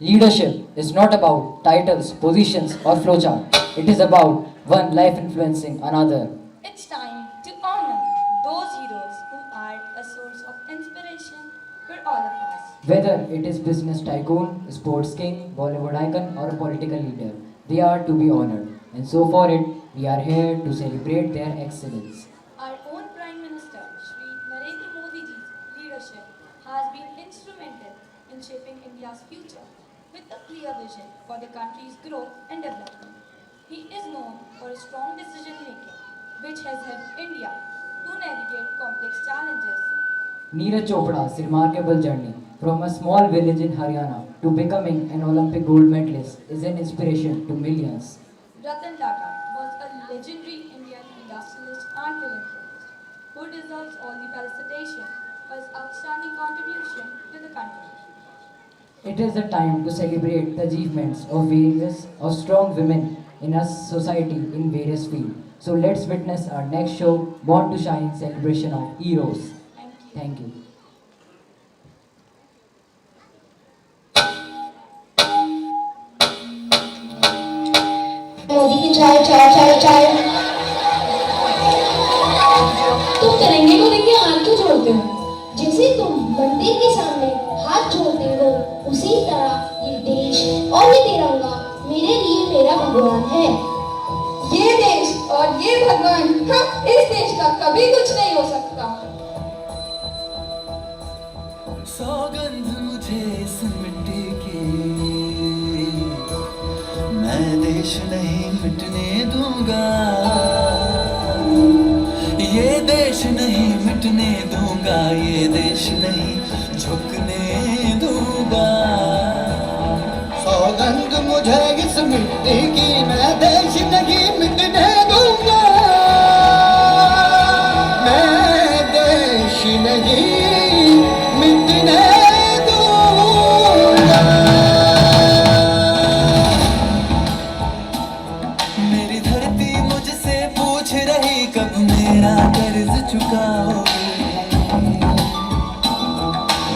Leadership is not about titles, positions, or flowchart. It is about one life influencing another. It's time to honor those heroes who are a source of inspiration for all of us. Whether it is business tycoon, sports king, Bollywood icon, or a political leader, they are to be honored. And so for it, we are here to celebrate their excellence. Our own Prime Minister, Shri Narendra Modi ji's leadership has been instrumental in shaping India's future with a clear vision for the country's growth and development. He is known for his strong decision making, which has helped India to navigate complex challenges. Neeraj Chopra's remarkable journey from a small village in Haryana to becoming an Olympic gold medalist is an inspiration to millions. Ratan Tata was a legendary Indian industrialist and philanthropist who deserves all the felicitation for his outstanding contribution to the country. It is a time to celebrate the achievements of strong women in our society in various fields. So let's witness our next show, Born to Shine celebration of heroes. Thank you. Thank you. Modi की चाय चाय चाय चाय। तुम तिरंगे को देख के हाथ क्यों जोड़ते हो? जैसे तुम मंदिर के सामने हाथ जोड़ते हो, उसी तरह ये देश और ये तिरंगा मेरे लिए मेरा भगवान है। ये देश और ये भगवान, हाँ, इस देश का कभी कुछ नहीं हो सकता। सौगंध मुझे इस मिट्टी की, मैं देश नहीं मिटने दूंगा, ये देश नहीं मिटने दूंगा, ये देश नहीं झुकने दूंगा। सौगंध मुझे इस मिट्टी की, मैं देश नहीं मिटने दूंगा, मैं देश नहीं मिटने दूंगा। मेरी धरती मुझसे पूछ रही कब मेरा कर्ज चुकाओगे,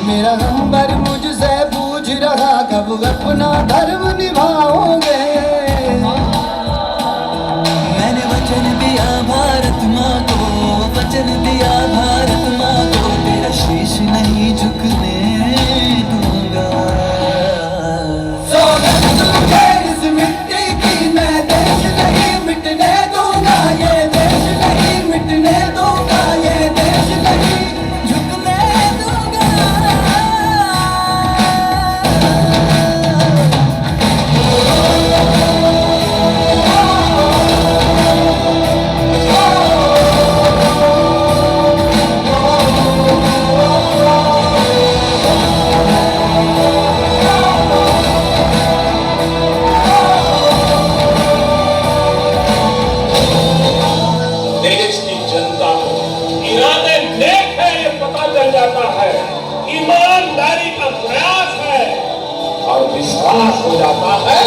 मेरा नंबर मुझसे पूछ रहा कब अपना धर्म निभाओगे। मैंने वचन दिया भारत माँ को, वचन दिया भारत माँ को, तेरा शीश नहीं झुकने दूंगा। सौगंध मुझे इस मिट्टी की, मैं देश नहीं मिटने दूंगा, ये देश नहीं मिटने दूंगा, ये देश नहीं झुकने दूंगा। देश की जनता को इरादे नेक है ये पता चल जाता है, ईमानदारी का प्रयास है और विश्वास हो जाता है,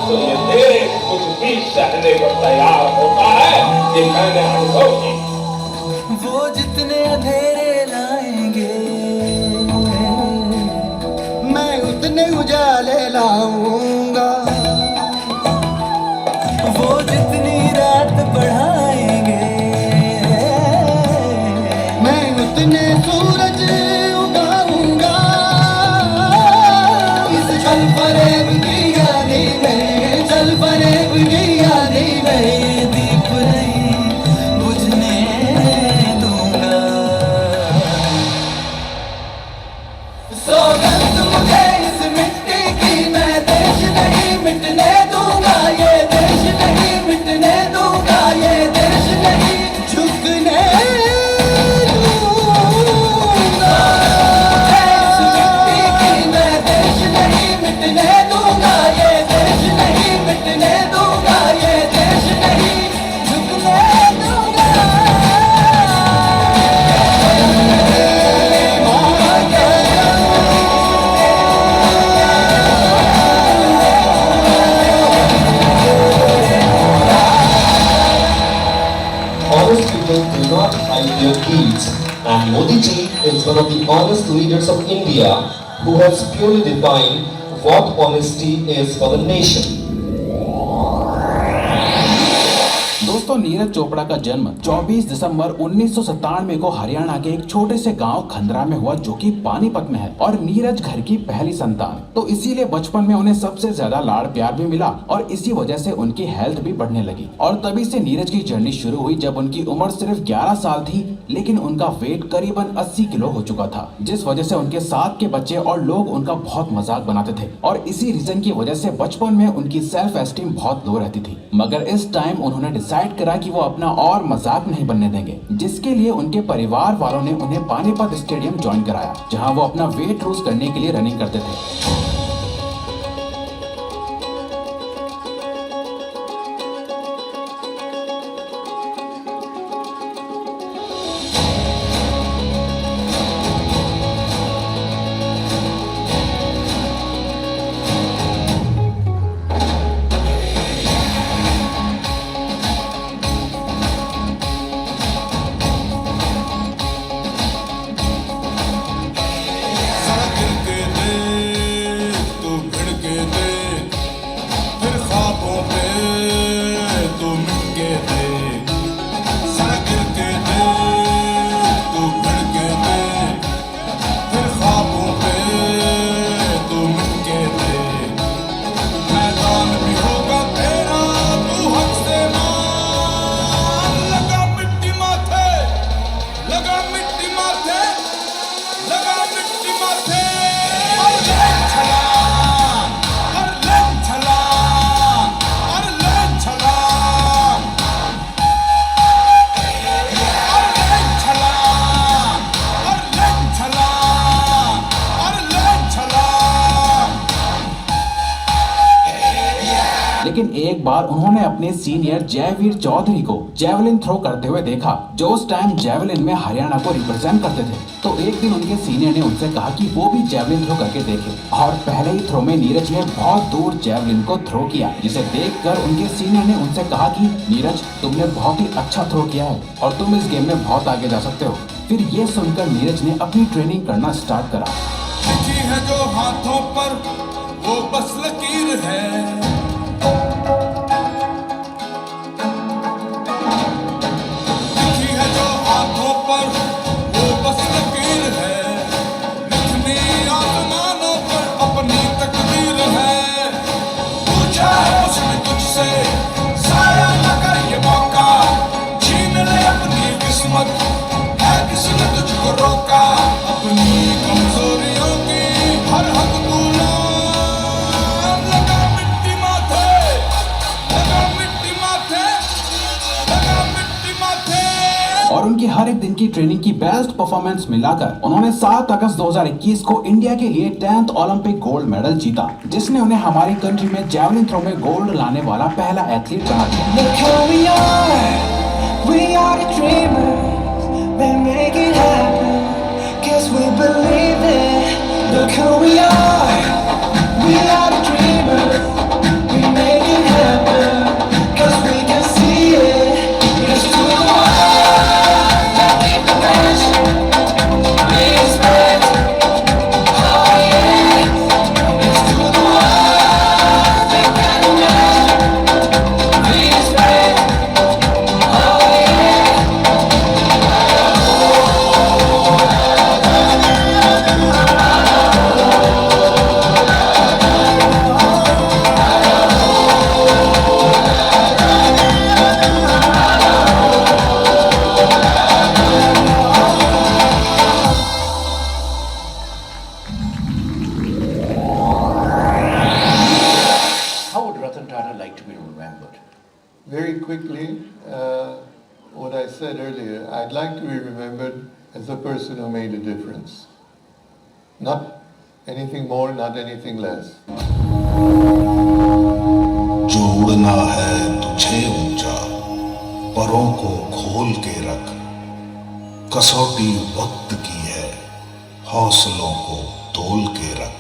तो ये देश कुछ भी सहने को तैयार होता है। ये मैंने अनुभव किया। वो जितने अंधेरे लाएंगे, मैं उतने उजाले लाऊंगा, वो जितनी रात बढ़ाएंगे, मैं उतने सूरज उगाऊंगा। इस छल फरेब की यादी में, छल फरेब की यादी में, ये दीप नहीं बुझने दूंगा। सौगंध मुझे इस मिट्टी की, मैं देश नहीं मिटने दूंगा, ये देश नहीं मिटने दूंगा, ये देश नहीं झुकने दूंगा। इस मिट्टी की, मैं देश नहीं मिटने दूंगा, ये देश नहीं मिटने दूंगा, ये देश नहीं झुकने दूंगा। Honest people do not hide their deeds, and Modi ji is one of the honest leaders of India who has purely defined what honesty is for the nation. दोस्तों, नीरज चोपड़ा का जन्म 24 दिसंबर 1997 को हरियाणा के एक छोटे से गांव खंदरा में हुआ, जो कि पानीपत में है। और नीरज घर की पहली संतान, तो इसीलिए बचपन में उन्हें सबसे ज्यादा लाड़ प्यार भी मिला और इसी वजह से उनकी हेल्थ भी बढ़ने लगी। और तभी से नीरज की जर्नी शुरू हुई जब उनकी उम्र सिर्फ 11 साल थी, लेकिन उनका वेट करीबन 80 किलो हो चुका था, जिस वजह से उनके साथ के बच्चे और लोग उनका बहुत मजाक बनाते थे। और इसी रीजन की वजह से बचपन में उनकी सेल्फ एस्टीम बहुत लो रहती थी। मगर इस टाइम उन्होंने डिसाइड करा कि वो अपना और मजाक नहीं बनने देंगे, जिसके लिए उनके परिवार वालों ने उन्हें पानीपत स्टेडियम ज्वाइन कराया, जहां वो अपना वेट लूज करने के लिए रनिंग करते थे। लेकिन एक बार उन्होंने अपने सीनियर जयवीर चौधरी को जेवलिन थ्रो करते हुए देखा, जो उस टाइम जेवलिन में हरियाणा को रिप्रेजेंट करते थे। तो एक दिन उनके सीनियर ने उनसे कहा कि वो भी जेवलिन थ्रो करके देखे, और पहले ही थ्रो में नीरज ने बहुत दूर जेवलिन को थ्रो किया, जिसे देखकर उनके सीनियर ने उनसे कहा कि नीरज, तुमने बहुत ही अच्छा थ्रो किया है और तुम इस गेम में बहुत आगे जा सकते हो। फिर ये सुनकर नीरज ने अपनी ट्रेनिंग करना स्टार्ट करा। लिखी है जो हाथों पर वो बस लकीर है, लिखी है जो हाथों पर वो बस लकीर है, लिखनी आसमानों पर अपनी तकदीर है। पूछा है उसने तुझसे साया न कर ये मौका, छीन ले अपनी किस्मत, है किसने तुझको रोका। अपनी कमजोरियों की हर हक तूने लगा मिट्टी माथे, लगा मिट्टी माथे, लगा मिट्टी माथे। और उनकी हर एक दिन की ट्रेनिंग की बेस्ट परफॉर्मेंस मिलाकर उन्होंने 7 अगस्त 2021 को इंडिया के लिए 10th ओलंपिक गोल्ड मेडल जीता, जिसने उन्हें हमारी कंट्री में जेवलिन थ्रो में गोल्ड लाने वाला पहला एथलीट बना दिया। Look who we are the dreamers, we make it happen, 'cause we believe it. Look who we are the dreamers, we make it happen, 'cause we can see it. It's to the world, that keep the passion, we expect, oh yeah. It's to the world, that kind of passion, we expect, oh yeah. How would Ratan Tata like to be remembered? Very quickly, what I said earlier, I'd like to be remembered as a person who made a difference. Not anything more, not anything less. जो उड़ना है तुझे ऊंचा, परों को खोल के रख, कसौटी वक्त की है, हौसलों को तोल के रख।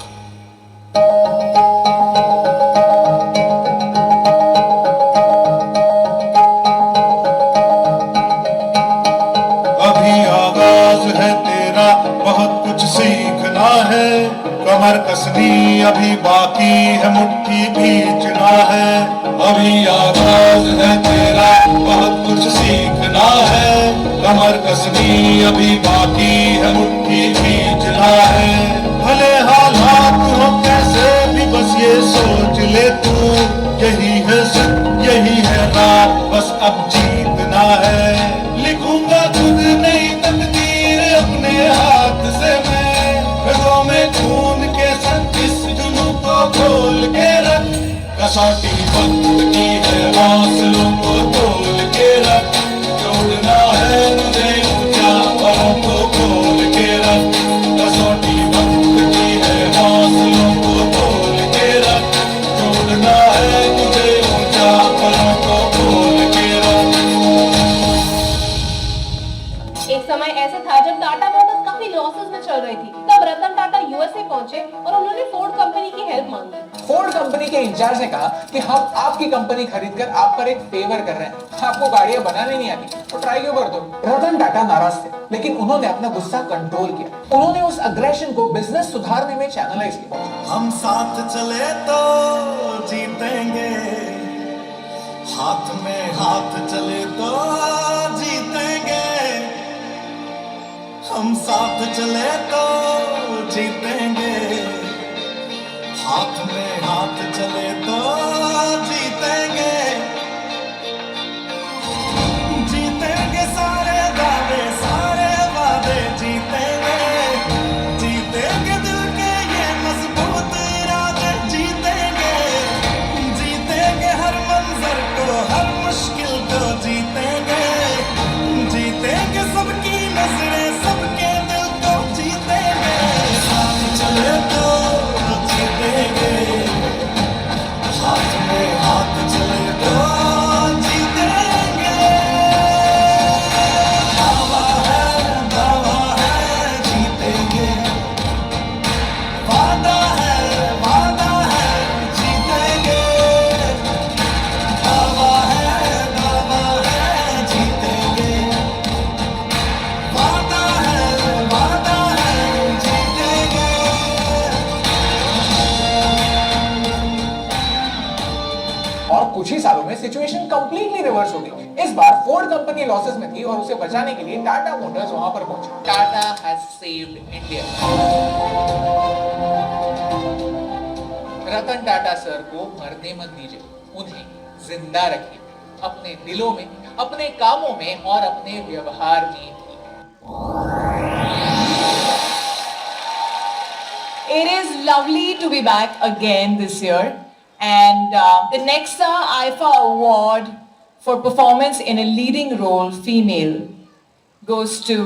अभी आगाज है तेरा, बहुत कुछ सीखना है, कमर कसनी अभी बाकी बाकी है मुट्ठी भींचना है, अभी आगाज है तेरा, बहुत कुछ सीखना है, कमर कसनी अभी बाकी है मुट्ठी भींचना है। भले हालात हो कैसे भी बस ये सोच ले तू, यही है सच यही है रात, बस अब जीतना है। लिखूंगा खुद नई तकदीर अपने हाथ से मैं, रगों में खून के संग इस जुनून को खोल के रख, कसौटी वक्त की है हौसलों को तोल के रख, जोड़ना है तुझे ऊंचा परों को खोल के रख, कसौटी वक्त की है हौसलों को तोल के रख, जोड़ना है तुझे ऊंचा परों को खोल के रख। एक समय ऐसा था जब टाटा मोटर्स काफी लॉसेस में चल रही थी। तब रतन टाटा यूएसए पहुंचे और उन्होंने फोर्ड कंपनी की हेल्प मांगी। फोर्ड कंपनी के इंचार्ज ने कहा कि हम आपकी कंपनी खरीदकर आप पर एक फेवर कर रहे हैं, आपको गाड़ियां बनाने नहीं आती तो ट्राई क्यों कर दो। रतन टाटा नाराज थे, लेकिन उन्होंने अपना गुस्सा कंट्रोल किया। उन्होंने उस अग्रेशन को बिजनेस सुधारने में चैनलाइज किया। हम साथ चले तो जीतेंगे, हाथ में हाथ चले तो जीतेंगे, हम साथ चले तो जीतेंगे, हाथ में हाथ चले तो जीतेंगे, जीतेंगे सारे दावे सारे वादे जीतेंगे, जीतेंगे दिल के ये मजबूत इरादे जीतेंगे, जीतेंगे हर मंजर को हर मुश्किल को जीतेंगे, जीतेंगे सबकी नजरें सबके दिल को जीतेंगे, साथ चले तो जीतेंगे, हाथ में हाथ चले तो जीतेंगे, दावा है जीतेंगे, वादा है जीतेंगे, दावा है जीतेंगे, वादा है जीतेंगे। और कुछ ही सालों में सिचुएशन कंप्लीटली रिवर्स हो गई। इस बार फोर्ड कंपनी लॉसेस में थी और उसे बचाने के लिए टाटा मोटर्स वहां पर पहुंचे। Tata has saved India. Ratan Tata sir को मरने मत दीजिए, उन्हें जिंदा रखिए, अपने दिलों में, अपने कामों में और अपने व्यवहार में भी। It is lovely to be back again this year, and the Nexa IFA Award for performance in a leading role female goes to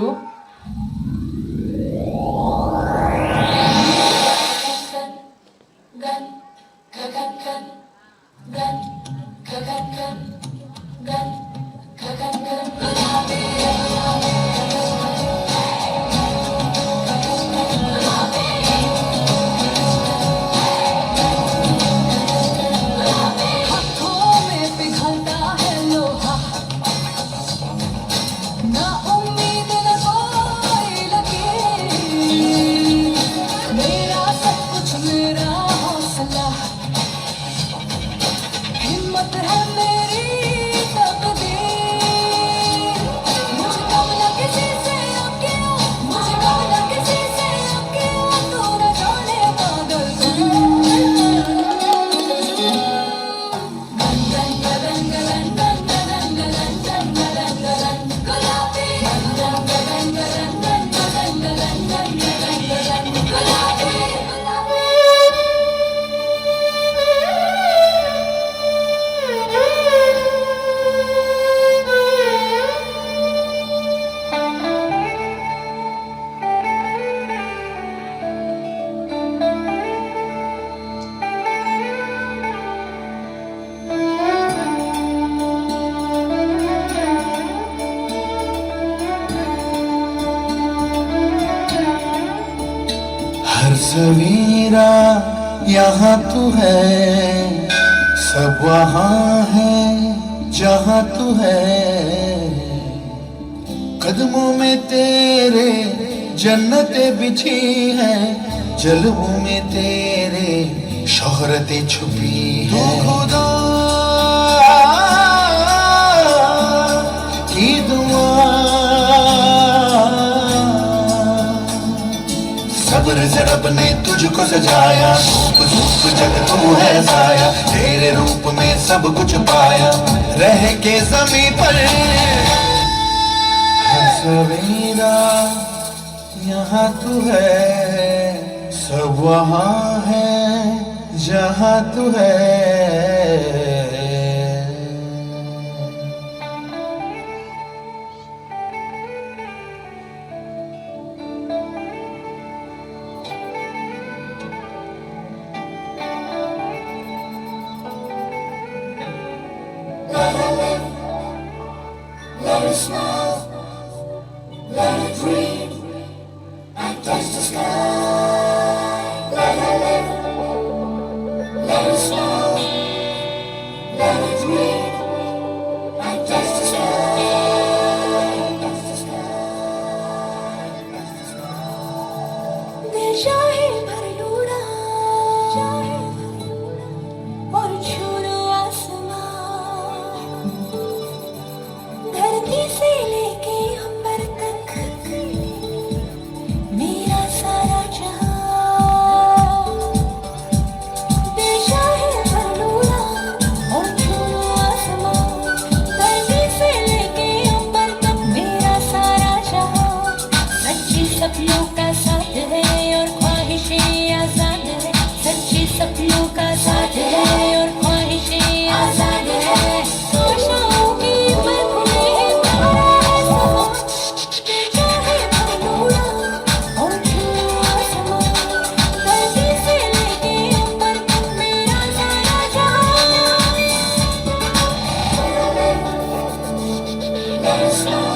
सवेरा यहाँ तू है, सब वहाँ है जहाँ तू है, कदमों में तेरे जन्नतें बिछी है, जलवों में तेरे शोहरत नफरतें छुपी है खुदा की दुआ सब्र से रब ने तुझको सजाया धूप धूप जग तू है साया तेरे रूप में सब कुछ पाया रह के ज़मीं पर हर सवेरा यहाँ तू है सब वहाँ है जहाँ तू है Let it smile, let it dream, and touch the sky. Let it live, let it smile, let it dream, and touch the sky. Touch the sky, touch the sky. दिल चाहे भर लूड़ा, और छू लो आसमां, धरती से लेके अंबर तक मेरा सारा जहां। दिल चाहे भर लूड़ा और छू लो आसमां, धरती से लेके अंबर तक मेरा सारा जहां। सच्ची सपनों का साथ है और ख्वाहिशें आजाद है, सच्ची सपनों का साथ है और ख्वाहिशें आजाद है। आशाओं की महफिल में तारा है समा, दिल चाहे भर लूड़ा और छू लो आसमां, धरती से लेके अंबर तक मेरा सारा जहां। Let it smile.